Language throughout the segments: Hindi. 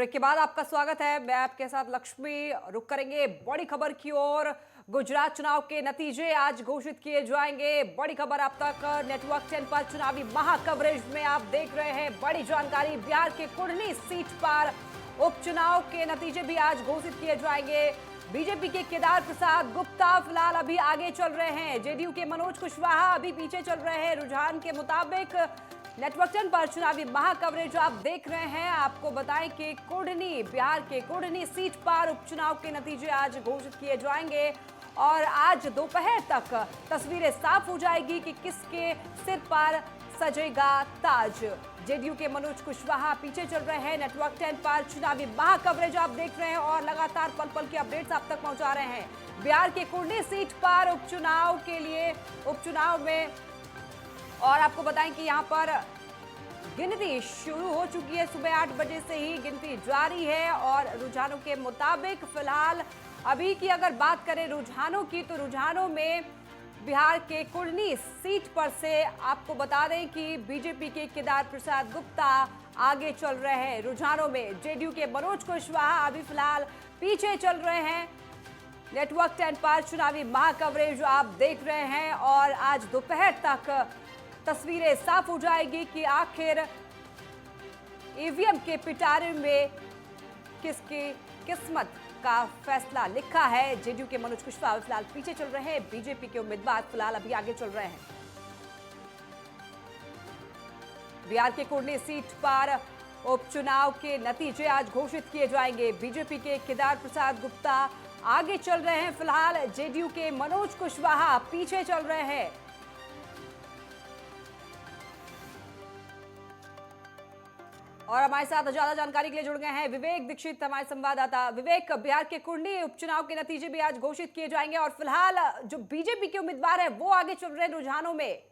ब्रेक के बाद आपका स्वागत है। मैं आपके साथ लक्ष्मी। रुक करेंगे बड़ी खबर की ओर। गुजरात चुनाव के नतीजे आज घोषित किए जाएंगे। बड़ी खबर आप तक नेटवर्क 10 पर चुनावी महा कवरेज में आप देख रहे हैं। बड़ी जानकारी, बिहार के कुढ़नी सीट पर उपचुनाव के नतीजे भी आज घोषित किए जाएंगे। बीजेपी के केदार प्रसाद गुप्ता फिलहाल अभी आगे चल रहे हैं। जेडीयू के मनोज कुशवाहा अभी पीछे चल रहे हैं। रुझान के मुताबिक नेटवर्क 10 पर चुनावी महा कवरेज आप देख रहे हैं। आपको बताएं कि कुढ़नी, बिहार के कुढ़नी सीट पर उपचुनाव के नतीजे आज घोषित किए जाएंगे और आज दोपहर तक तस्वीरें साफ हो जाएगी कि किसके सिर पर सजेगा ताज। जेडीयू के मनोज कुशवाहा पीछे चल रहे हैं। नेटवर्क 10 पर चुनावी महा कवरेज आप देख रहे हैं और लगातार पल पल की अपडेट्स आप तक पहुंचा रहे हैं। बिहार के कुढ़नी सीट पर उपचुनाव के लिए उपचुनाव में, और आपको बताएं कि यहां पर गिनती शुरू हो चुकी है। सुबह 8 बजे से ही गिनती जारी है और रुझानों के मुताबिक फिलहाल अभी की अगर बात करें रुझानों की, तो रुझानों में बिहार के कुढ़नी सीट पर से आपको बता दें कि बीजेपी के केदार प्रसाद गुप्ता आगे चल रहे हैं। रुझानों में जेडीयू के मनोज कुशवाहा अभी फिलहाल पीछे चल रहे हैं। नेटवर्क 10 पर चुनावी महा कवरेज आप देख रहे हैं और आज दोपहर तक तस्वीरें साफ हो जाएगी कि आखिर ईवीएम के पिटारे में किसकी किस्मत का फैसला लिखा है। जेडीयू के मनोज कुशवाहा फिलहाल पीछे चल रहे हैं। बीजेपी के उम्मीदवार फिलहाल अभी आगे चल रहे हैं। बिहार के कुढ़नी सीट पर उपचुनाव के नतीजे आज घोषित किए जाएंगे। बीजेपी के केदार प्रसाद गुप्ता आगे चल रहे हैं। फिलहाल जेडीयू के मनोज कुशवाहा पीछे चल रहे हैं। और हमारे साथ ज्यादा जानकारी के लिए जुड़ गए हैं विवेक दीक्षित, हमारे संवाददाता। विवेक, बिहार के कुढ़नी उपचुनाव के नतीजे भी आज घोषित किए जाएंगे और फिलहाल जो बीजेपी के उम्मीदवार है वो आगे चल रहे हैं रुझानों में।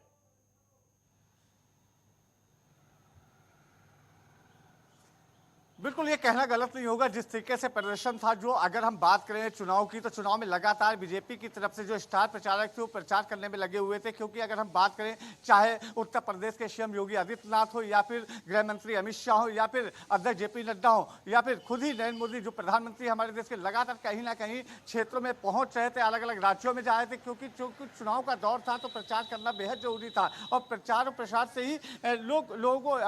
बिल्कुल ये कहना गलत नहीं होगा। जिस तरीके से प्रदर्शन था, जो अगर हम बात करें चुनाव की, तो चुनाव में लगातार बीजेपी की तरफ से जो स्टार प्रचारक थे वो प्रचार करने में लगे हुए थे। क्योंकि अगर हम बात करें, चाहे उत्तर प्रदेश के सीएम योगी आदित्यनाथ हो, या फिर गृह मंत्री अमित शाह हो, या फिर अध्यक्ष जेपी नड्डा हो, या फिर खुद ही नरेंद्र मोदी जो प्रधानमंत्री हमारे देश के, लगातार कहीं ना कहीं क्षेत्रों में पहुंच रहे थे, अलग अलग राज्यों में जा रहे थे। क्योंकि चुनाव का दौर था तो प्रचार करना बेहद जरूरी था और प्रचार और प्रसार से ही लोगों को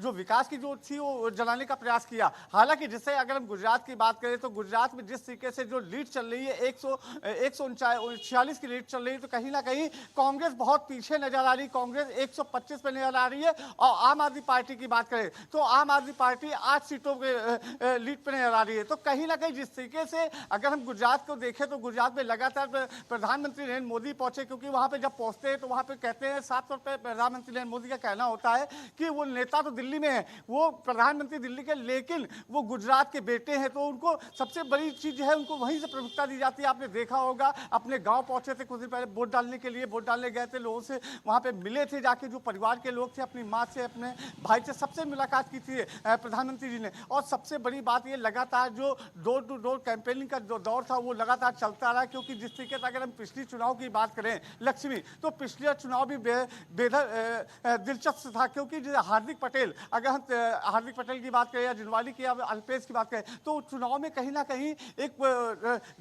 जो विकास की जो थी वो जलाने का प्रयास किया। हालांकि जैसे अगर हम गुजरात की बात करें, तो गुजरात में जिस तरीके से जो लीड चल रही है, 146 की लीड चल रही है, तो कहीं ना कहीं कांग्रेस बहुत पीछे नजर आ रही है। कांग्रेस 125 पे नजर आ रही है। और आम आदमी पार्टी की बात करें तो आम आदमी पार्टी 8 सीटों के लीड पे नजर आ रही है। तो कहीं ना कहीं जिस तरीके से अगर हम गुजरात को देखें, तो गुजरात में लगातार प्रधानमंत्री नरेंद्र मोदी पहुंचे। क्योंकि वहां पे जब पहुंचते हैं तो वहां पे कहते हैं, साफ तौर पर प्रधानमंत्री नरेंद्र मोदी का कहना होता है कि वो नेता तो दिल्ली में है, वो प्रधानमंत्री दिल्ली के, लेकिन वो गुजरात के बेटे हैं। तो उनको सबसे बड़ी चीज है, उनको वहीं से प्रमुखता दी जाती है। आपने देखा होगा, अपने गांव पहुंचे थे कुछ दिन पहले वोट डालने के लिए, वोट डालने गए थे, लोगों से वहां पे मिले थे, जाके जो परिवार के लोग थे, अपनी माँ से, अपने भाई से, सबसे मुलाकात की थी प्रधानमंत्री जी ने। और सबसे बड़ी बात ये, लगातार जो डोर टू डोर कैंपेनिंग का जो दौर था वो लगातार चलता रहा। क्योंकि जिस तरीके से अगर हम पिछली चुनाव की बात करें लक्ष्मी, तो पिछले चुनाव भी बेहद दिलचस्प था। क्योंकि हार्दिक पटेल, अगर हम हार्दिक पटेल की बात करें या जिनवाली की या अल्पेश की बात करें, तो चुनाव में कहीं ना कहीं एक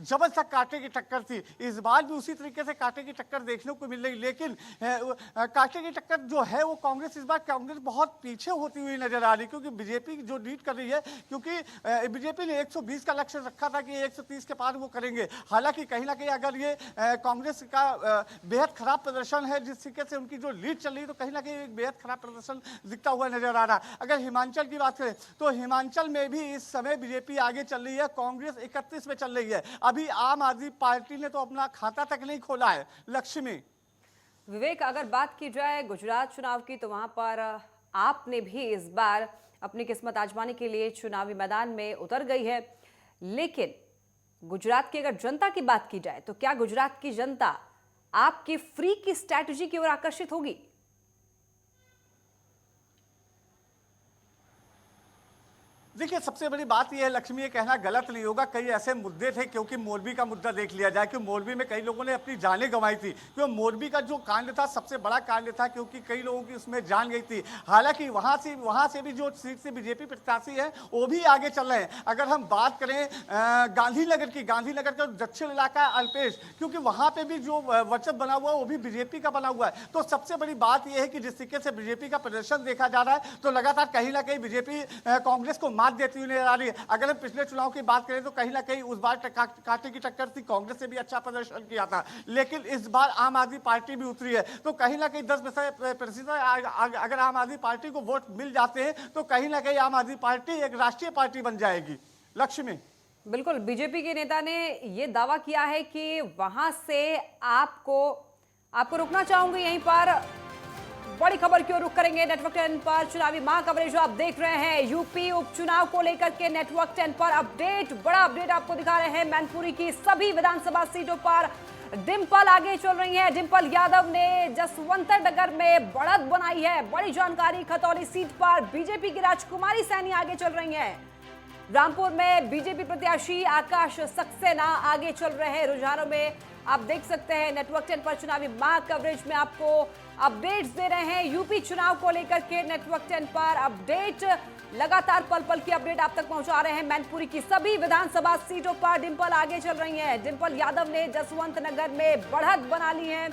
जबरदस्त कांटे की टक्कर थी। इस बार भी उसी तरीके से कांटे की टक्कर देखने को मिल रही। लेकिन कांटे की टक्कर जो है वो कांग्रेस, इस बार कांग्रेस बहुत पीछे होती हुई नजर आ रही। क्योंकि बीजेपी जो लीड कर रही है, क्योंकि बीजेपी ने 120 का लक्ष्य रखा था कि 130 के पार वो करेंगे। हालांकि कहीं ना कहीं अगर ये कांग्रेस का बेहद खराब प्रदर्शन है, जिस तरीके से उनकी जो लीड चल रही है, तो कहीं ना कहीं एक बेहद खराब प्रदर्शन दिखता हुआ नजर आ रहा है। अगर हिमाचल की बात करें, तो हिमाचल में भी इस समय बीजेपी आगे चल रही है। कांग्रेस 31 में चल रही है। अभी आम आदमी पार्टी ने तो अपना खाता तक नहीं खोला है। लक्ष्मी। विवेक, अगर बात की जाए गुजरात चुनाव की, तो वहां पर आपने भी इस बार अपनी किस्मत आजमाने के लिए चुनावी मैदान में उतर गई है। लेकिन गुजरात की अगर जनता की बात की जाए, तो क्या गुजरात की जनता आपकी फ्री की स्ट्रैटेजी की ओर आकर्षित होगी? देखिए, सबसे बड़ी बात यह है लक्ष्मी, ये कहना गलत नहीं होगा, कई ऐसे मुद्दे थे, क्योंकि मोरबी का मुद्दा देख लिया जाए कि मोरबी में कई लोगों ने अपनी जानें गंवाई थी, क्योंकि मोरबी का जो कांड था सबसे बड़ा कांड था, क्योंकि कई लोगों की उसमें जान गई थी। हालांकि वहां से भी जो सीट से बीजेपी प्रत्याशी है वो भी आगे चल रहे हैं। अगर हम बात करें गांधीनगर की, गांधीनगर का दक्षिण इलाका है अल्पेश, क्योंकि वहां पे भी जो वर्चस्व बना हुआ है वो भी बीजेपी का बना हुआ है। तो सबसे बड़ी बात यह है कि जिस तरीके से बीजेपी का प्रदर्शन देखा जा रहा है, तो लगातार कहीं ना कहीं बीजेपी कांग्रेस को मात देती हुई नजर आ रही है। अगर हम पिछले चुनाव की बात करें तो कहीं ना कहीं उस बार कांटे की टक्कर थी, कांग्रेस से भी अच्छा प्रदर्शन किया था, लेकिन इस बार आम आदमी पार्टी भी उतरी है। तो कहीं ना कहीं 10% अगर आम आदमी पार्टी को वोट मिल जाते हैं तो कहीं ना कहीं आम आदमी पार्टी एक राष्ट्रीय पार्टी बन जाएगी। लक्ष्मी, बिल्कुल, बीजेपी के नेता ने यह दावा किया है कि वहां से आपको रुकना चाहूंगी यहीं पर। बड़ी खबर की ओर रुख करेंगे नेटवर्क 10 पर। चुनावी माह कवरेज जो आप देख रहे हैं, यूपी उपचुनाव को लेकर के नेटवर्क 10 पर अपडेट, बड़ा अपडेट आपको दिखा रहे हैं। मैनपुरी की सभी विधानसभा सीटों पर डिंपल आगे चल रही हैं। डिंपल यादव ने जसवंत नगर में बढ़त बनाई है। बड़ी जानकारी, खतौली सीट पर बीजेपी की राजकुमारी सैनी आगे चल रही हैं। रामपुर में बीजेपी प्रत्याशी आकाश सक्सेना आगे चल रहे हैं। रुझानों में आप देख सकते हैं नेटवर्क 10 पर चुनावी माह कवरेज में आपको अपडेट्स दे रहे हैं। यूपी चुनाव को लेकर के नेटवर्क 10 पर अपडेट, लगातार पल पल की अपडेट आप तक पहुंचा रहे हैं। मैनपुरी की सभी विधानसभा सीटों पर डिंपल आगे चल रही हैं। डिंपल यादव ने जसवंत नगर में बढ़त बना ली है,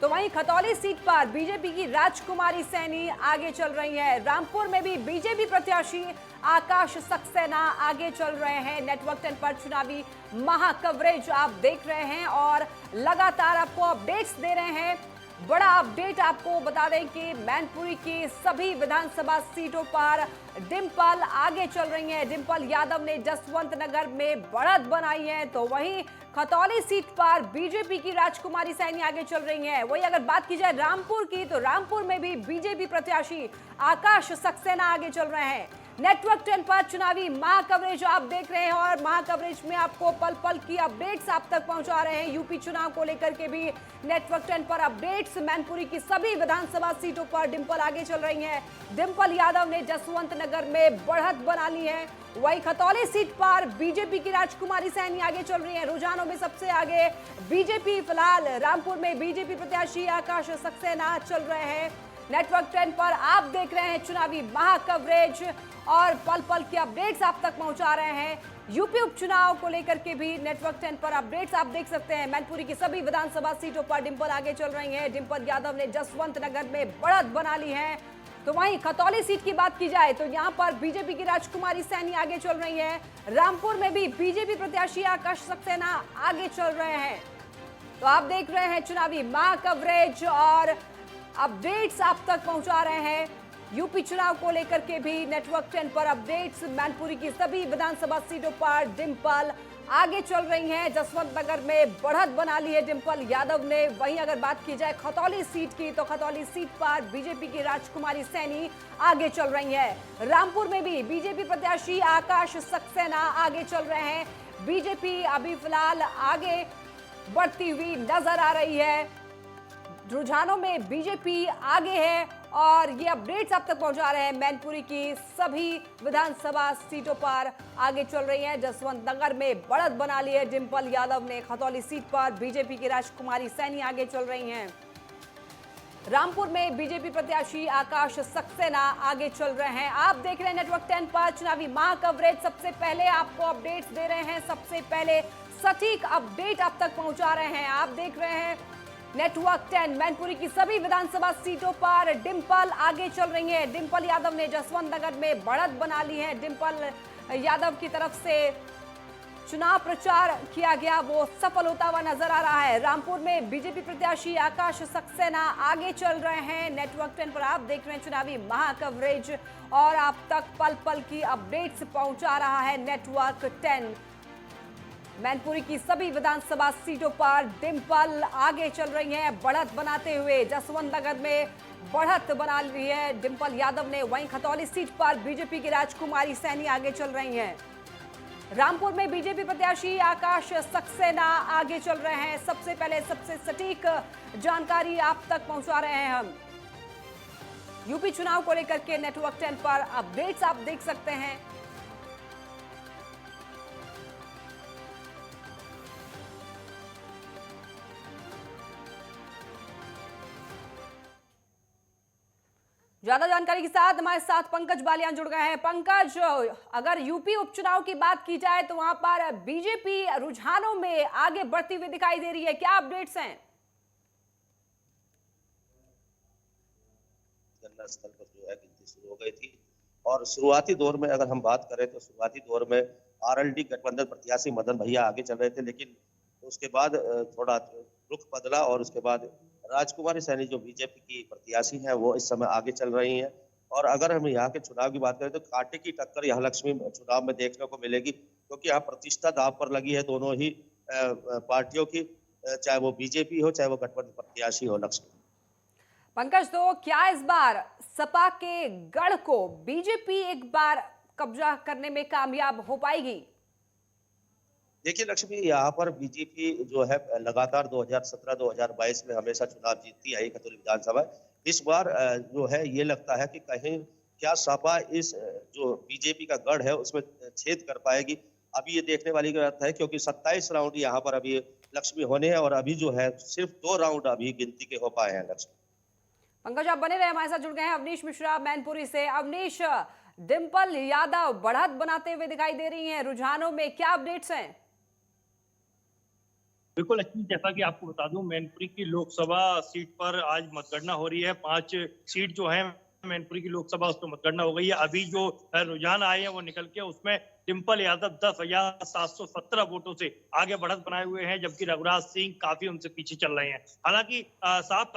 तो वहीं खतौली सीट पर बीजेपी की राजकुमारी सैनी आगे चल रही है। रामपुर में भी बीजेपी प्रत्याशी आकाश सक्सेना आगे चल रहे हैं। नेटवर्क 10 पर चुनावी महा कवरेज आप देख रहे हैं और लगातार आपको अपडेट्स दे रहे हैं। बड़ा अपडेट आपको बता दें कि मैनपुरी की सभी विधानसभा सीटों पर डिंपल आगे चल रही हैं। डिंपल यादव ने जसवंत नगर में बढ़त बनाई है, तो वहीं खतौली सीट पर बीजेपी की राजकुमारी सैनी आगे चल रही हैं। वही अगर बात की जाए रामपुर की, तो रामपुर में भी बीजेपी प्रत्याशी आकाश सक्सेना आगे चल रहे हैं। नेटवर्क 10 पर चुनावी महा कवरेज आप देख रहे हैं और महा कवरेज में आपको पल पल की अपडेट्स आप तक पहुंचा रहे हैं। यूपी चुनाव को लेकर के भी नेटवर्क 10 पर अपडेट्स। मैनपुरी की सभी विधानसभा सीटों पर डिंपल आगे चल रही हैं। डिंपल यादव ने जसवंत नगर में बढ़त बना ली है। वही खतौली सीट पर बीजेपी की राजकुमारी सैनी आगे चल रही है। रुझानों में सबसे आगे बीजेपी, फिलहाल रामपुर में बीजेपी प्रत्याशी आकाश सक्सेना चल रहे हैं। नेटवर्क 10 पर आप देख रहे हैं चुनावी महा कवरेज और पल पल की अपडेट्स आप तक पहुंचा रहे हैं। यूपी उपचुनाव को लेकर के भी नेटवर्क 10 पर अपडेट्स आप देख सकते हैं। मैनपुरी की सभी विधानसभा सीटों पर डिंपल आगे चल रही हैं। डिंपल यादव ने जसवंत नगर में बढ़त बना ली है। तो वहीं खतौली सीट की बात की जाए तो यहां पर बीजेपी की राजकुमारी सैनी आगे चल रही है। रामपुर में भी बीजेपी प्रत्याशी आकाश सक्सेना आगे चल रहे हैं। तो आप देख रहे हैं चुनावी महा कवरेज और अपडेट्स आप तक पहुंचा रहे हैं। यूपी चुनाव को लेकर के भी नेटवर्क 10 पर अपडेट्स। मैनपुरी की सभी विधानसभा सीटों पर डिंपल आगे चल रही हैं। जसवंत नगर में बढ़त बना ली है डिंपल यादव ने। वहीं अगर बात की जाए खतौली सीट की, तो खतौली सीट पर बीजेपी की राजकुमारी सैनी आगे चल रही है। रामपुर में भी बीजेपी प्रत्याशी आकाश सक्सेना आगे चल रहे हैं। बीजेपी अभी फिलहाल आगे बढ़ती हुई नजर आ रही है। रुझानों में बीजेपी आगे है और ये अपडेट्स आप तक पहुंचा रहे हैं। मैनपुरी की सभी विधानसभा सीटों पर आगे चल रही हैं। जसवंत नगर में बढ़त बना ली है डिंपल यादव ने। खतौली सीट पर बीजेपी की राजकुमारी सैनी आगे चल रही हैं। रामपुर में बीजेपी प्रत्याशी आकाश सक्सेना आगे चल रहे हैं। आप देख रहे हैं नेटवर्क 10 पर चुनावी महा कवरेज। सबसे पहले आपको अपडेट्स दे रहे हैं, सबसे पहले सटीक अपडेट आप तक पहुंचा रहे हैं। आप देख रहे हैं नेटवर्क 10। मैनपुरी की सभी विधानसभा सीटों पर डिंपल आगे चल रही है। डिंपल यादव ने जसवंत नगर में बढ़त बना ली है। डिंपल यादव की तरफ से चुनाव प्रचार किया गया, वो सफल होता हुआ नजर आ रहा है। रामपुर में बीजेपी प्रत्याशी आकाश सक्सेना आगे चल रहे हैं। नेटवर्क 10 पर आप देख रहे हैं चुनावी महा कवरेज और आप तक पल पल की अपडेट्स पहुंचा रहा है नेटवर्क 10। मैनपुरी की सभी विधानसभा सीटों पर डिंपल आगे चल रही हैं बढ़त बनाते हुए। जसवंत नगर में बढ़त बना ली है डिंपल यादव ने। वहीं खतौली सीट पर बीजेपी की राजकुमारी सैनी आगे चल रही हैं। रामपुर में बीजेपी प्रत्याशी आकाश सक्सेना आगे चल रहे हैं। सबसे पहले सबसे सटीक जानकारी आप तक पहुंचा रहे हैं हम। यूपी चुनाव को लेकर के नेटवर्क 10 पर अपडेट्स आप देख सकते हैं। ज्यादा जानकारी के साथ हमारे साथ पंकज बालियान जुड़ गए हैं। पंकज, अगर यूपी उपचुनाव की बात की जाए तो वहां पर बीजेपी रुझानों में आगे बढ़ती हुई दिखाई दे रही है, क्या अपडेट्स हैं? गणना स्थल पर जो है गिनती शुरू हो गई थी और शुरुआती दौर में अगर हम बात करें तो शुरुआती दौर में आरएलडी गठबंधन प्रत्याशी मदन भैया आगे चल रहे थे, लेकिन उसके बाद थोड़ा रुख बदला और उसके बाद राजकुमारी सैनी जो बीजेपी की प्रत्याशी हैं वो इस समय आगे चल रही हैं। और अगर हम यहाँ के चुनाव की बात करें तो कांटे की टक्कर यहाँ लक्ष्मी चुनाव में देखने को मिलेगी, क्योंकि यहाँ प्रतिष्ठा दांव पर लगी है दोनों ही पार्टियों की, चाहे वो बीजेपी हो चाहे वो गठबंधन प्रत्याशी हो। लक्ष्मी पंकज, तो क्या इस बार सपा के गढ़ को बीजेपी एक बार कब्जा करने में कामयाब हो पाएगी? देखिए लक्ष्मी, यहाँ पर बीजेपी जो है लगातार 2017-2022 में हमेशा चुनाव जीतती आई खतौली विधानसभा। इस बार जो है ये लगता है कि कहीं क्या सपा इस जो बीजेपी का गढ़ है उसमें छेद कर पाएगी। अभी ये देखने वाली बात है, क्योंकि 27 राउंड यहाँ पर अभी लक्ष्मी होने हैं और अभी जो है सिर्फ 2 राउंड अभी गिनती के हो पाए हैं। लक्ष्मी पंकज, आप बने रहे, हमारे साथ जुड़ गए हैं अवनीश मिश्रा मैनपुरी से। अवनीश, डिंपल यादव बढ़त बनाते हुए दिखाई दे रही हैं, रुझानों में क्या अपडेट्स हैं? बिल्कुल लक्ष्मी, जैसा कि आपको बता दूं, मैनपुरी की लोकसभा सीट पर आज मतगणना हो रही है। 5 सीट जो है मैनपुरी की लोकसभा उस पर मतगणना हो गई है। अभी जो रुझान आए हैं वो निकल के उसमें डिंपल यादव 10,717 वोटों से आगे बढ़त बनाए हुए हैं, जबकि रघुराज सिंह काफी उनसे पीछे चल रहे हैं। हालांकि साफ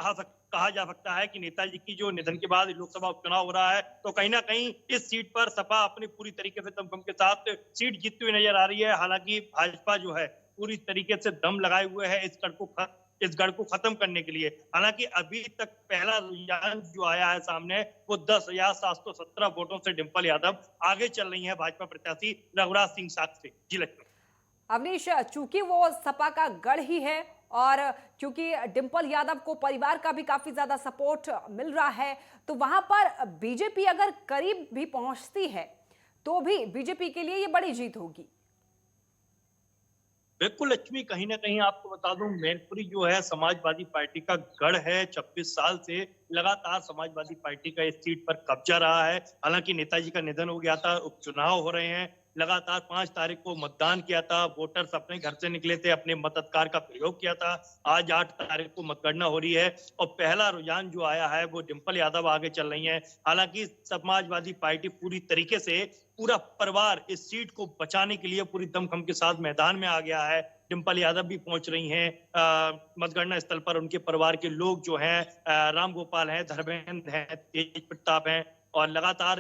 कहा जा सकता है कि नेताजी की जो निधन के बाद लोकसभा उपचुनाव हो रहा है, तो कहीं ना कहीं इस सीट पर सपा अपनी पूरी तरीके से दमखम के साथ सीट जीतती हुई नजर आ रही है। हालांकि भाजपा जो है पूरी तरीके से दम लगाए हुए है इस गढ़ को खत्म करने के लिए। हालांकि अभी तक पहला रुझान जो आया है सामने वो 10,717 वोटों से डिंपल यादव आगे चल रही है भाजपा प्रत्याशी रघुराज सिंह साथ से। जी लक्ष्मी। अवनीश, चूंकि वो सपा का गढ़ ही है और क्योंकि डिंपल यादव को परिवार का भी काफी ज्यादा सपोर्ट मिल रहा है, तो वहां पर बीजेपी अगर करीब भी पहुंचती है तो भी बीजेपी के लिए ये बड़ी जीत होगी। बिल्कुल लक्ष्मी, कहीं ना कहीं आपको बता दूं, मैनपुरी जो है समाजवादी पार्टी का गढ़ है। 26 साल से लगातार समाजवादी पार्टी का इस सीट पर कब्जा रहा है। हालांकि नेताजी का निधन हो गया था, उपचुनाव हो रहे हैं, लगातार 5 तारीख को मतदान किया था, वोटर्स अपने घर से निकले थे, अपने मताधिकार का प्रयोग किया था। आज 8 तारीख को मतगणना हो रही है और पहला रुझान जो आया है वो डिंपल यादव आगे चल रही हैं। हालांकि समाजवादी पार्टी पूरी तरीके से पूरा परिवार इस सीट को बचाने के लिए पूरी दमखम के साथ मैदान में आ गया है। डिंपल यादव भी पहुंच रही हैं मतगणना स्थल पर। उनके परिवार के लोग जो हैं, राम गोपाल हैं, धर्मेंद्र हैं, तेज प्रताप हैं, और लगातार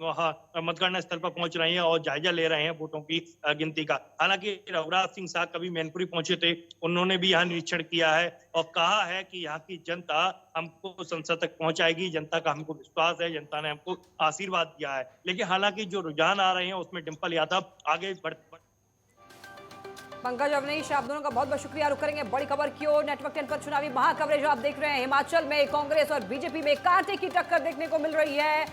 वहां मतगणना स्थल पर पहुंच रहे हैं और जायजा ले रहे हैं वोटों की गिनती का। हालांकि रघुराज सिंह साहब कभी मैनपुरी पहुंचे थे, उन्होंने भी यहाँ निरीक्षण किया है और कहा है कि यहाँ की जनता हमको संसद तक पहुंचाएगी, जनता का हमको विश्वास है, जनता ने हमको आशीर्वाद दिया है। लेकिन हालांकि जो रुझान आ रहे हैं उसमें डिंपल यादव आगे बढ़। पंकज, अवनीश, आप दोनों का बहुत बहुत शुक्रिया। रुक करेंगे बड़ी खबर की ओर। नेटवर्क 10 पर चुनावी महाकवरेज आप देख रहे हैं। हिमाचल में कांग्रेस और बीजेपी में कांटे की टक्कर देखने को मिल रही है।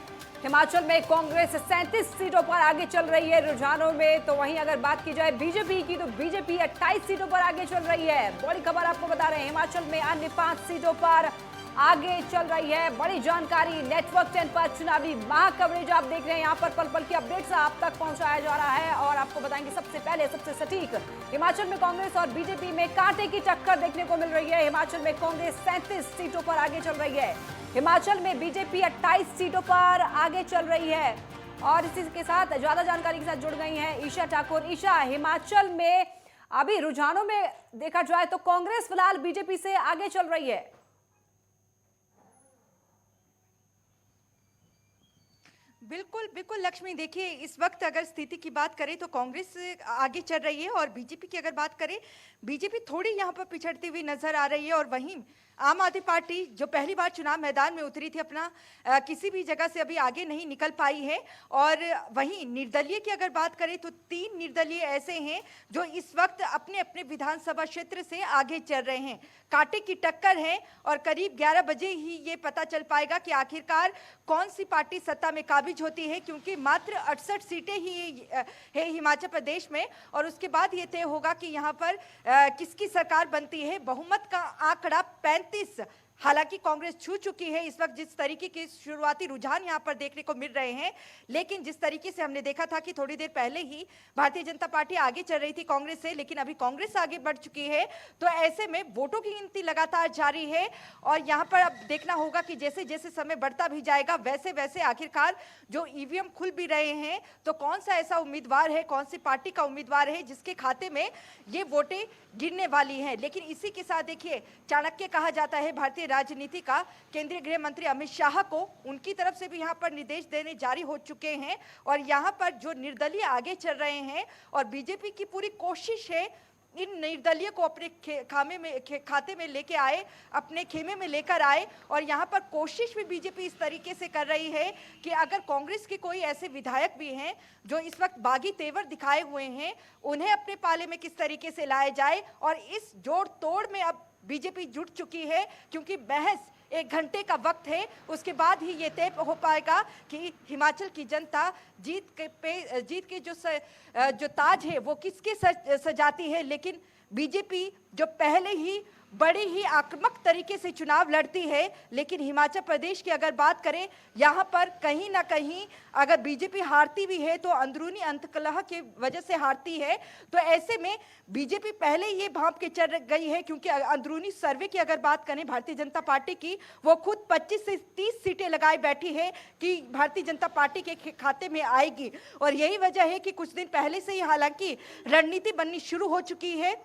हिमाचल में कांग्रेस 37 सीटों पर आगे चल रही है रुझानों में, तो वहीं अगर बात की जाए बीजेपी की तो बीजेपी 28 सीटों पर आगे चल रही है। बड़ी खबर आपको बता रहे हैं, हिमाचल में अन्य 5 सीटों पर आगे चल रही है। बड़ी जानकारी नेटवर्क 10 पर चुनावी महाकवरेज आप देख रहे हैं। यहाँ पर पल पल की अपडेट्स आप तक पहुंचाया जा रहा है और आपको बताएंगे सबसे पहले सबसे सटीक हिमाचल में कांग्रेस और बीजेपी में कांटे की टक्कर देखने को मिल रही है। हिमाचल में कांग्रेस 37 सीटों पर आगे चल रही है, हिमाचल में बीजेपी 28 सीटों पर आगे चल रही है। और इसी के साथ ज्यादा जानकारी के साथ जुड़ गई हैं ईशा ठाकुर। ईशा, हिमाचल में अभी रुझानों में देखा जाए तो कांग्रेस फिलहाल बीजेपी से आगे चल रही है। बिल्कुल बिल्कुल लक्ष्मी, देखिए इस वक्त अगर स्थिति की बात करें तो कांग्रेस आगे चल रही है और बीजेपी की अगर बात करें, बीजेपी थोड़ी यहां पर पिछड़ती हुई नजर आ रही है। और वहीं आम आदमी पार्टी जो पहली बार चुनाव मैदान में उतरी थी, अपना किसी भी जगह से अभी आगे नहीं निकल पाई है। और वहीं निर्दलीय की अगर बात करें तो 3 निर्दलीय ऐसे हैं जो इस वक्त अपने अपने विधानसभा क्षेत्र से आगे चल रहे हैं। कांटे की टक्कर है और करीब 11 बजे ही ये पता चल पाएगा कि आखिरकार कौन सी पार्टी सत्ता में काबिज होती है, क्योंकि मात्र 68 सीटें ही है हिमाचल प्रदेश में और उसके बाद ये तय होगा कि यहाँ पर किसकी सरकार बनती है। बहुमत का आंकड़ा 35 हालांकि कांग्रेस छू चुकी है इस वक्त, जिस तरीके के शुरुआती रुझान यहां पर देखने को मिल रहे हैं। लेकिन जिस तरीके से हमने देखा था कि थोड़ी देर पहले ही भारतीय जनता पार्टी आगे चल रही थी कांग्रेस से, लेकिन अभी कांग्रेस आगे बढ़ चुकी है। तो ऐसे में वोटों की गिनती लगातार जारी है और यहां पर अब देखना होगा कि जैसे जैसे समय बढ़ता भी जाएगा वैसे वैसे आखिरकार जो ईवीएम खुल भी रहे हैं तो कौन सा ऐसा उम्मीदवार है, कौन सी पार्टी का उम्मीदवार है जिसके खाते में ये वोटें गिरने वाली हैं। लेकिन इसी के साथ देखिए, चाणक्य कहा जाता है भारतीय राजनीति का, केंद्रीय गृह मंत्री अमित शाह को उनकी तरफ से भी यहां पर निर्देश देने जारी हो चुके हैं और यहां पर जो निर्दलीय आगे चल रहे हैं और बीजेपी की पूरी कोशिश है इन निर्दलीय को अपने खाते में लेके आए, अपने खेमे में लेकर आए। और यहाँ पर कोशिश भी बीजेपी इस तरीके से कर रही है कि अगर कांग्रेस के कोई ऐसे विधायक भी हैं जो इस वक्त बागी तेवर दिखाए हुए हैं, उन्हें अपने पाले में किस तरीके से लाया जाए। और इस जोड़ तोड़ में अब बीजेपी जुट चुकी है, क्योंकि महज 1 घंटे का वक्त है, उसके बाद ही ये तय हो पाएगा कि हिमाचल की जनता जीत के जो ताज है वो किसके सजाती है। लेकिन बीजेपी जो पहले ही बड़े ही आक्रामक तरीके से चुनाव लड़ती है, लेकिन हिमाचल प्रदेश की अगर बात करें, यहाँ पर कहीं ना कहीं अगर बीजेपी हारती भी है तो अंदरूनी अंतकलह की वजह से हारती है। तो ऐसे में बीजेपी पहले ये भांप के चल गई है, क्योंकि अंदरूनी सर्वे की अगर बात करें भारतीय जनता पार्टी की, वो खुद 25 से 30 सीटें लगाए बैठी है कि भारतीय जनता पार्टी के खाते में आएगी। और यही वजह है कि कुछ दिन पहले से ही हालांकि रणनीति बननी शुरू हो चुकी है,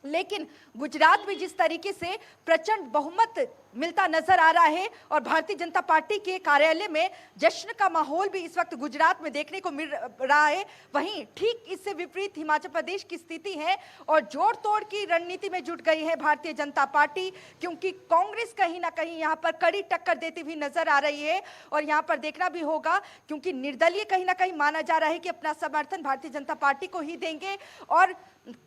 लेकिन गुजरात में जिस तरीके से प्रचंड बहुमत मिलता नजर आ रहा है और भारतीय जनता पार्टी के कार्यालय में जश्न का माहौल भी इस वक्त गुजरात में देखने को मिल रहा है, वहीं ठीक इससे विपरीत हिमाचल प्रदेश की स्थिति है और जोड़ तोड़ की रणनीति में जुट गई है भारतीय जनता पार्टी, क्योंकि कांग्रेस कहीं ना कहीं यहां पर कड़ी टक्कर देती हुई नजर आ रही है। और यहां पर देखना भी होगा, क्योंकि निर्दलीय कहीं ना कहीं माना जा रहा है कि अपना समर्थन भारतीय जनता पार्टी को ही देंगे। और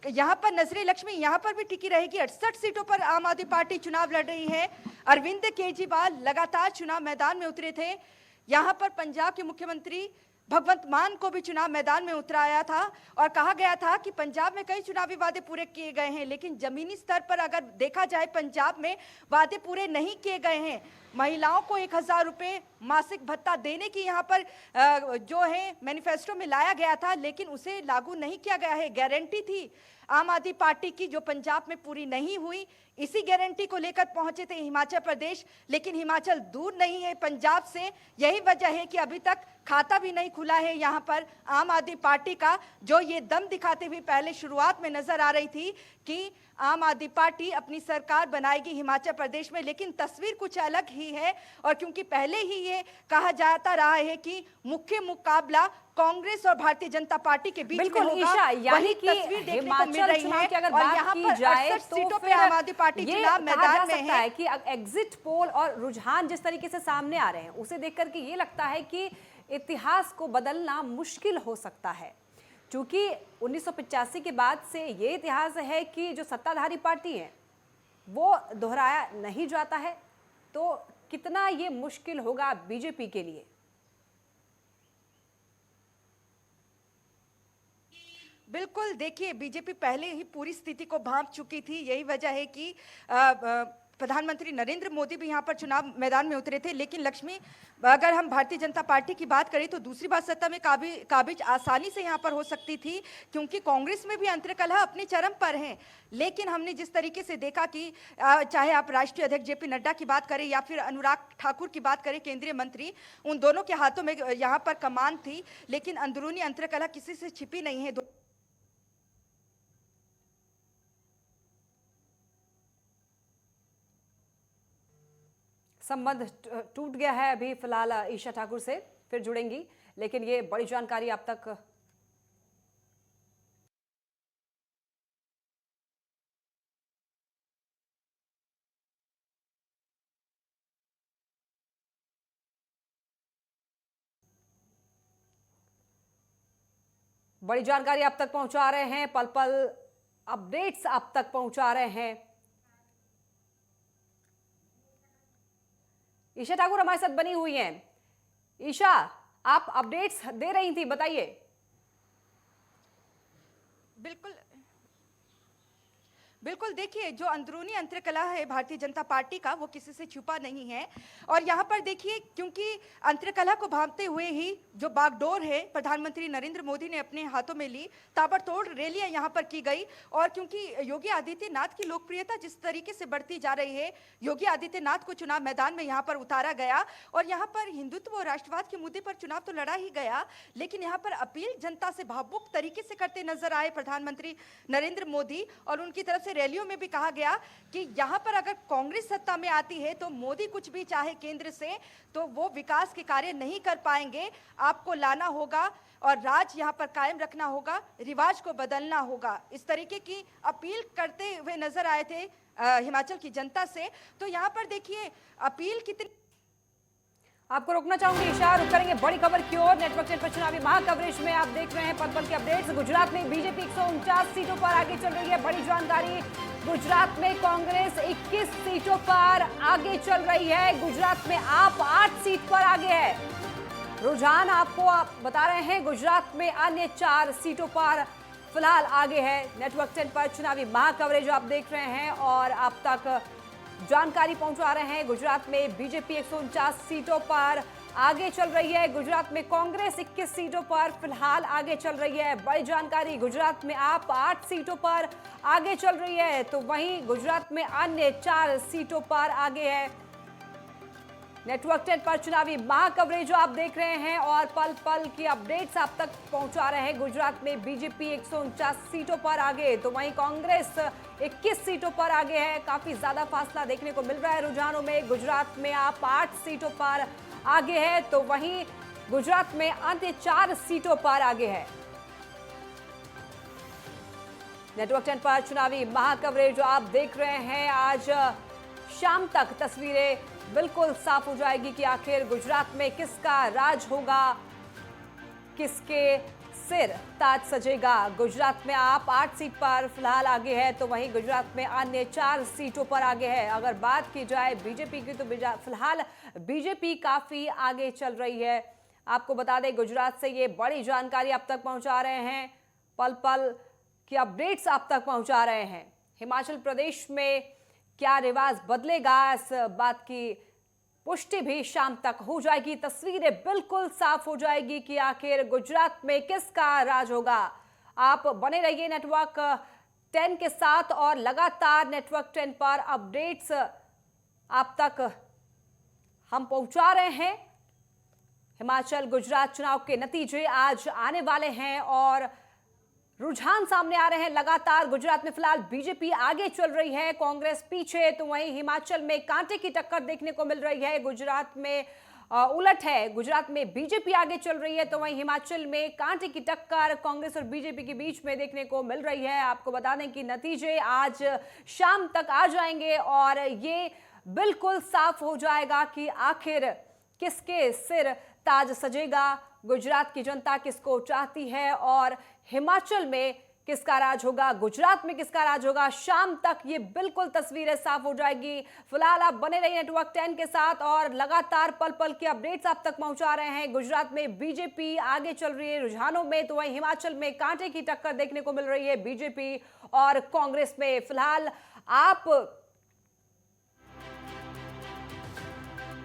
यहां पर नजरे लक्ष्मी यहां पर भी टिकी रहेगी। 68 सीटों पर आम आदमी पार्टी चुनाव लड़ रही है। अरविंद केजरीवाल लगातार चुनाव मैदान में उतरे थे। यहां पर पंजाब के मुख्यमंत्री भगवंत मान को भी चुनाव मैदान में उतराया था और कहा गया था कि पंजाब में कई चुनावी वादे पूरे किए गए हैं, लेकिन जमीनी स्तर पर अगर देखा जाए पंजाब में वादे पूरे नहीं किए गए हैं। महिलाओं को 1000 रुपये मासिक भत्ता देने की यहाँ पर जो है मैनिफेस्टो में लाया गया था, लेकिन उसे लागू नहीं किया गया है। गारंटी थी आम आदमी पार्टी की जो पंजाब में पूरी नहीं हुई, इसी गारंटी को लेकर पहुंचे थे हिमाचल प्रदेश, लेकिन हिमाचल दूर नहीं है पंजाब से। यही वजह है कि अभी तक खाता भी नहीं खुला है यहाँ पर आम आदमी पार्टी का, जो ये दम दिखाते हुए पहले शुरुआत में नजर आ रही थी कि आम आदमी पार्टी अपनी सरकार बनाएगी हिमाचल प्रदेश में, लेकिन तस्वीर कुछ अलग ही है। और क्योंकि पहले ही ये कहा जाता रहा है कि मुख्य मुकाबला कांग्रेस और भारतीय जनता पार्टी के बीच में होगा, ईशा, वही तस्वीर देखने को मिल रही है। अगर और बात यहाँ की पर जाए 68 तो सीटों पे आम आदमी पार्टी चुनाव मैदान में है कि एग्जिट पोल और रुझान जिस तरीके से सामने आ रहे हैं उसे देख करके ये लगता है कि इतिहास को बदलना मुश्किल हो सकता है, क्योंकि 1985 के बाद से ये इतिहास है कि जो सत्ताधारी पार्टी है वो दोहराया नहीं जाता है। तो कितना ये मुश्किल होगा बीजेपी के लिए? बिल्कुल, देखिए बीजेपी पहले ही पूरी स्थिति को भांप चुकी थी। यही वजह है कि प्रधानमंत्री नरेंद्र मोदी भी यहाँ पर चुनाव मैदान में उतरे थे। लेकिन लक्ष्मी, अगर हम भारतीय जनता पार्टी की बात करें तो दूसरी बार सत्ता में काबिज आसानी से यहाँ पर हो सकती थी, क्योंकि कांग्रेस में भी अंतर्कलह अपने चरम पर है। लेकिन हमने जिस तरीके से देखा कि चाहे आप राष्ट्रीय अध्यक्ष जेपी नड्डा की बात करें या फिर अनुराग ठाकुर की बात करें, केंद्रीय मंत्री, उन दोनों के हाथों में यहाँ पर कमान थी, लेकिन अंदरूनी अंतर्कलह किसी से छिपी नहीं है। संबंध टूट गया है अभी फिलहाल ईशा ठाकुर से, फिर जुड़ेंगी, लेकिन ये बड़ी जानकारी आप तक पहुंचा रहे हैं, पल पल अपडेट्स आप तक पहुंचा रहे हैं। ईशा ठाकुर हमारे साथ बनी हुई हैं। ईशा, आप अपडेट्स दे रही थी, बिल्कुल, देखिए जो अंदरूनी अंतर्कलह है भारतीय जनता पार्टी का वो किसी से छुपा नहीं है। और यहाँ पर देखिए, क्योंकि अंतर्कलह को भांपते हुए ही जो बागडोर है प्रधानमंत्री नरेंद्र मोदी ने अपने हाथों में ली, ताबड़तोड़ रैलियां यहाँ पर की गई। और क्योंकि योगी आदित्यनाथ की लोकप्रियता जिस तरीके से बढ़ती जा रही है, योगी आदित्यनाथ को चुनाव मैदान में यहाँ पर उतारा गया और यहाँ पर हिंदुत्व और राष्ट्रवाद के मुद्दे पर चुनाव तो लड़ा ही गया, लेकिन यहाँ पर अपील जनता से भावुक तरीके से करते नजर आए प्रधानमंत्री नरेंद्र मोदी। और उनकी तरफ से रैलियों में भी कहा गया कि यहां पर अगर कांग्रेस सत्ता में आती है तो मोदी कुछ भी चाहे केंद्र से तो वो विकास के कार्य नहीं कर पाएंगे, आपको लाना होगा और राज यहां पर कायम रखना होगा, रिवाज को बदलना होगा। इस तरीके की अपील करते हुए नजर आए थे हिमाचल की जनता से। तो यहां पर देखिए अपील कितनी। आपको रोकना चाहूंगी, इशारा रुक करेंगे बड़ी खबर की ओर। नेटवर्क 10 पर चुनावी महाकवरेज में आप देख रहे हैं पल पल के अपडेट्स। गुजरात में बीजेपी 149 सीटों पर आगे चल रही है, बड़ी जानकारी। गुजरात में कांग्रेस 21 सीटों पर आगे चल रही है, गुजरात में आप 8 सीट पर आगे है। रुझान आपको बता रहे हैं, गुजरात में अन्य 4 सीटों पर फिलहाल आगे है। नेटवर्क 10 पर चुनावी महाकवरेज आप देख रहे हैं और आप तक जानकारी पहुंचा रहे हैं। गुजरात में बीजेपी 149 सीटों पर आगे चल रही है, गुजरात में कांग्रेस 21 सीटों पर फिलहाल आगे चल रही है। बड़ी जानकारी, गुजरात में आप 8 सीटों पर आगे चल रही है, तो वहीं गुजरात में अन्य 4 सीटों पर आगे है। नेटवर्क 10 पर चुनावी महाकवरेज जो आप देख रहे हैं और पल पल की अपडेट्स आप तक पहुंचा रहे हैं। गुजरात में बीजेपी 149 सीटों पर आगे, तो वहीं कांग्रेस 21 सीटों पर आगे है। काफी ज्यादा फासला देखने को मिल रहा है रुझानों में। गुजरात में आप 8 सीटों पर आगे है, तो वहीं गुजरात में अन्य 4 सीटों पर आगे है। नेटवर्क 10 पर चुनावी महाकवरेज जो आप देख रहे हैं, आज शाम तक तस्वीरें बिल्कुल साफ हो जाएगी कि आखिर गुजरात में किसका राज होगा, किसके सिर ताज सजेगा। गुजरात में आप 8 सीट पर फिलहाल आगे है, तो वहीं गुजरात में अन्य 4 सीटों पर आगे है। अगर बात की जाए बीजेपी की, तो फिलहाल बीजेपी काफी आगे चल रही है। आपको बता दें, गुजरात से ये बड़ी जानकारी आप तक पहुंचा रहे हैं, पल पल की अपडेट्स आप तक पहुंचा रहे हैं। हिमाचल प्रदेश में क्या रिवाज बदलेगा, इस बात की पुष्टि भी शाम तक हो जाएगी। तस्वीरें बिल्कुल साफ हो जाएगी कि आखिर गुजरात में किसका राज होगा। आप बने रहिए नेटवर्क 10 के साथ और लगातार नेटवर्क 10 पर अपडेट्स आप तक हम पहुंचा रहे हैं। हिमाचल गुजरात चुनाव के नतीजे आज आने वाले हैं और रुझान सामने आ रहे हैं। लगातार गुजरात में फिलहाल बीजेपी आगे चल रही है, कांग्रेस पीछे, तो वहीं हिमाचल में कांटे की टक्कर देखने को मिल रही है। गुजरात में उलट है, गुजरात में बीजेपी आगे चल रही है, तो वहीं हिमाचल में कांटे की टक्कर कांग्रेस और बीजेपी के बीच में देखने को मिल रही है। आपको बता दें कि नतीजे आज शाम तक आ जाएंगे और ये बिल्कुल साफ हो जाएगा कि आखिर किसके सिर ताज सजेगा, गुजरात की जनता किसको चाहती है और हिमाचल में किसका राज होगा, गुजरात में किसका राज होगा। शाम तक ये बिल्कुल तस्वीरें साफ हो जाएगी। फिलहाल आप बने रहिए नेटवर्क 10 के साथ और लगातार पल पल के अपडेट्स आप तक पहुंचा रहे हैं। गुजरात में बीजेपी आगे चल रही है रुझानों में, तो वहीं हिमाचल में कांटे की टक्कर देखने को मिल रही है बीजेपी और कांग्रेस में। फिलहाल आप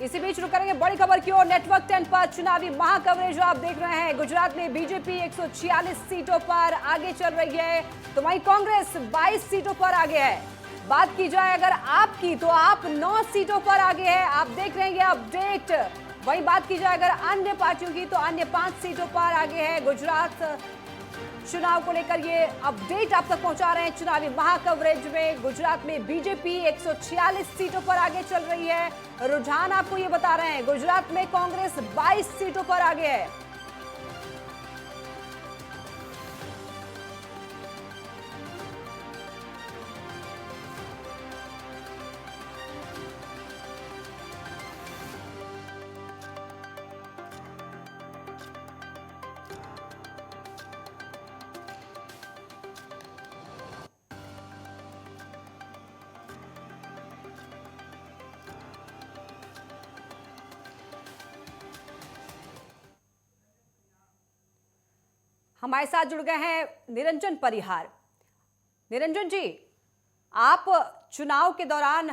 इसी बीच रुक करेंगे बड़ी खबर की ओर। नेटवर्क 10 पर चुनावी महाकवरेज जो आप देख रहे हैं, गुजरात में बीजेपी 146 सीटों पर आगे चल रही है, तो वहीं कांग्रेस 22 सीटों पर आगे है। बात की जाए अगर आपकी, तो आप 9 सीटों पर आगे है। आप देख रहे हैं ये अपडेट। वहीं बात की जाए अगर अन्य पार्टियों की, तो अन्य 5 सीटों पर आगे है। गुजरात चुनाव को लेकर ये अपडेट आप तक पहुंचा रहे हैं चुनावी महाकवरेज में। गुजरात में बीजेपी 146 सीटों पर आगे चल रही है। रुझान आपको ये बता रहे हैं, गुजरात में कांग्रेस 22 सीटों पर आगे है। हमारे साथ जुड़ गए हैं निरंजन परिहार। निरंजन जी, आप चुनाव के दौरान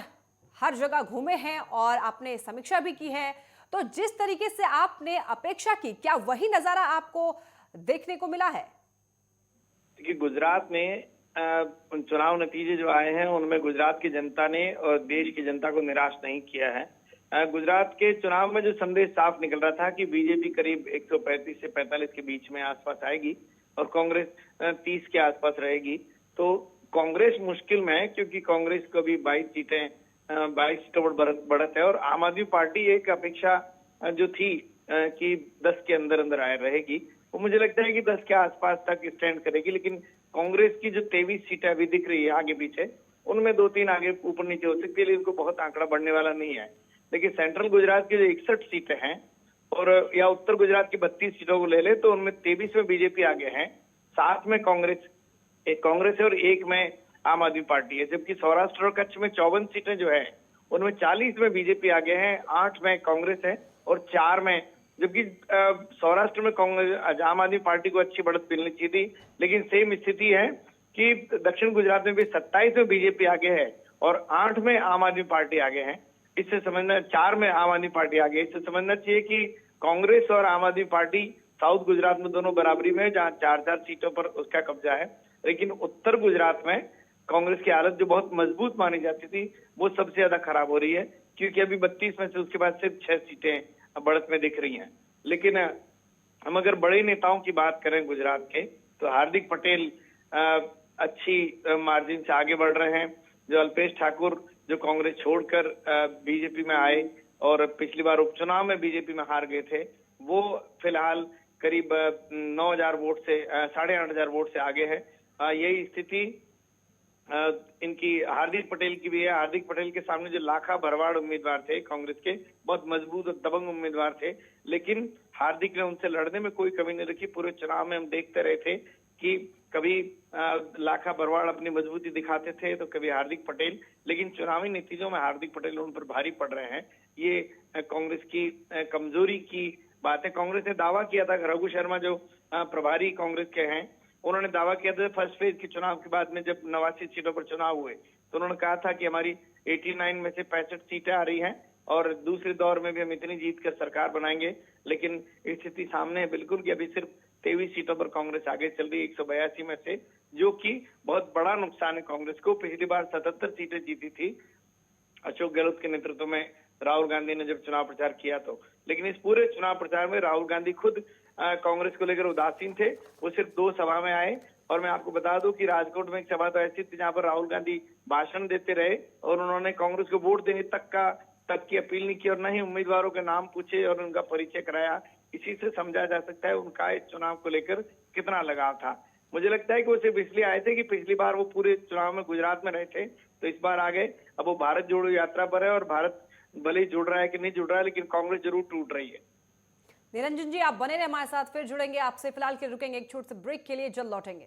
हर जगह घूमे हैं और आपने समीक्षा भी की है, तो जिस तरीके से आपने अपेक्षा की, क्या वही नजारा आपको देखने को मिला है? कि गुजरात में चुनाव नतीजे जो आए हैं उनमें गुजरात की जनता ने और देश की जनता को निराश नहीं किया है। गुजरात के चुनाव में जो संदेश साफ निकल रहा था कि बीजेपी करीब 135 से 45 के बीच में आसपास आएगी और कांग्रेस 30 के आसपास रहेगी। तो कांग्रेस मुश्किल में है क्योंकि कांग्रेस को भी 22 सीटों पर बढ़त है और आम आदमी पार्टी एक अपेक्षा जो थी कि 10 के अंदर अंदर आए रहेगी, वो मुझे लगता है कि 10 के आसपास तक स्टैंड करेगी। लेकिन कांग्रेस की जो 23 सीटें अभी दिख रही है आगे पीछे, उनमें 2-3 आगे ऊपर नीचे हो सकती है, लेकिन उनको बहुत आंकड़ा बढ़ने वाला नहीं है। लेकिन सेंट्रल गुजरात की जो 61 सीटें हैं और या उत्तर गुजरात की 32 सीटों को ले ले तो उनमें 23 में बीजेपी आगे है, 7 में कांग्रेस है और 1 में आम आदमी पार्टी है। जबकि सौराष्ट्र और कच्छ में 54 सीटें जो है उनमें 40 में बीजेपी आगे है, 8 में कांग्रेस है और 4 में, जबकि सौराष्ट्र में कांग्रेस आम आदमी पार्टी को अच्छी बढ़त मिलनी चाहिए थी। लेकिन सेम स्थिति है कि दक्षिण गुजरात में भी 27 में बीजेपी आगे है और 8 में आम आदमी पार्टी आगे है। इससे समझना 4 में आम आदमी पार्टी आगे, इससे समझना चाहिए कि कांग्रेस और आम आदमी पार्टी साउथ गुजरात में दोनों बराबरी में, जहां 4-4 सीटों पर उसका कब्जा है। लेकिन उत्तर गुजरात में कांग्रेस की हालत जो बहुत मजबूत मानी जाती थी वो सबसे ज्यादा खराब हो रही है, क्योंकि अभी 32 में से उसके बाद सिर्फ 6 सीटें बढ़त में दिख रही हैं। लेकिन हम अगर बड़े नेताओं की बात करें गुजरात के, तो हार्दिक पटेल अच्छी मार्जिन से आगे बढ़ रहे हैं। जो अल्पेश ठाकुर जो कांग्रेस छोड़कर बीजेपी में आए और पिछली बार उपचुनाव में बीजेपी में हार गए थे, वो फिलहाल करीब 9,000 वोट से 8,500 वोट से आगे है। यही स्थिति इनकी हार्दिक पटेल की भी है। हार्दिक पटेल के सामने जो लाखा भरवाड़ उम्मीदवार थे कांग्रेस के, बहुत मजबूत और दबंग उम्मीदवार थे, लेकिन हार्दिक ने उनसे लड़ने में कोई कमी नहीं रखी। पूरे चुनाव में हम देखते रहे थे कि कभी लाखा भरवाड़ अपनी मजबूती दिखाते थे तो कभी हार्दिक पटेल, लेकिन चुनावी नतीजों में हार्दिक पटेल उन पर भारी पड़ रहे हैं। ये कांग्रेस की कमजोरी की बात है। कांग्रेस ने दावा किया था, रघु शर्मा जो प्रभारी कांग्रेस के हैं, उन्होंने दावा किया था फर्स्ट फेज के चुनाव के बाद में, जब 89 सीटों पर चुनाव हुए, तो उन्होंने कहा था कि हमारी 89 में से 65 सीटें आ रही हैं और दूसरे दौर में भी हम इतनी जीत कर सरकार बनाएंगे। लेकिन स्थिति सामने है बिल्कुल कि अभी सिर्फ 23 सीटों पर कांग्रेस आगे चल रही है 182 में से, जो कि बहुत बड़ा नुकसान है कांग्रेस को। पिछली बार 77 सीटें जीती थी अशोक गहलोत के नेतृत्व में राहुल गांधी ने जब चुनाव प्रचार किया तो। लेकिन इस पूरे चुनाव प्रचार में राहुल गांधी खुद कांग्रेस को लेकर उदासीन थे। वो सिर्फ 2 सभा में आए और मैं आपको बता दूं कि राजकोट में एक सभा तो ऐसी थी जहां पर राहुल गांधी भाषण देते रहे और उन्होंने कांग्रेस को वोट देने तक की अपील नहीं की और न ही उम्मीदवारों के नाम पूछे और उनका परिचय कराया। इसी से समझा जा सकता है उनका इस चुनाव को लेकर कितना लगाव था। मुझे लगता है कि वो सिर्फ इसलिए आए थे कि पिछली बार वो पूरे चुनाव में गुजरात में रहे थे, तो इस बार आ गए। अब वो भारत जोड़ो यात्रा पर है और भारत भले ही जुड़ रहा है कि नहीं जुड़ रहा है, लेकिन कांग्रेस जरूर टूट रही है। निरंजन जी, आप बने रहे हमारे साथ, फिर जुड़ेंगे आपसे। फिलहाल के रुकेंगे एक छोटे से ब्रेक के लिए, जल्द लौटेंगे।